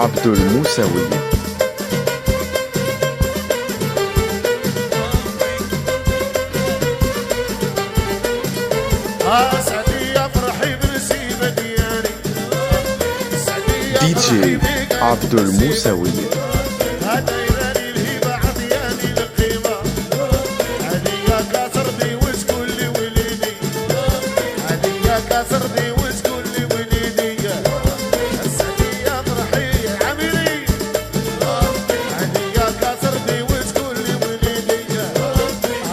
عبد الموسوي. سعدي يا فرحي بنسيبة ديالي، دي جي عبد الموسوي. هذا يراني الهبة عطياني القيمة، عليا كاسردي وشكون لي وليدي، عليا كاسردي وشكون لي وليدي، سعدي يا فرحي عميلي، عليا كاسردي وشكون لي وليدي،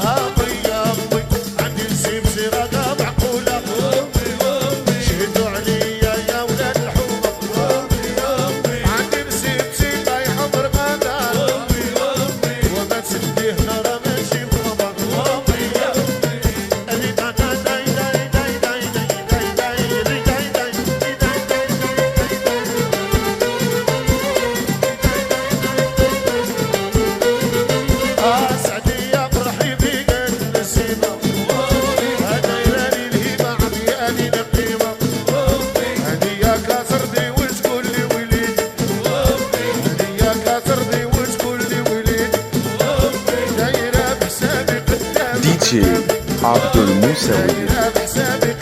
هابي يا أمي عندي نسيب سيرة معقولة، شهدوا عليا يا ولاد الحومة، عندي نسيب سيرة يحضر غدا، وما تسديه نارا ماشي بغضا، اللي داي داي داي داي داي داي داي داي داي سعدي يا فرحي بيك النسيمة، هذا يراني الهبة عطياني القيمة، هدية كاسردي وشكون لي وليدي، هدية كاسردي وشكون لي وليدي، دايرة بحسابي قدام دي جي عبد الموسوي. دايرة بحسابي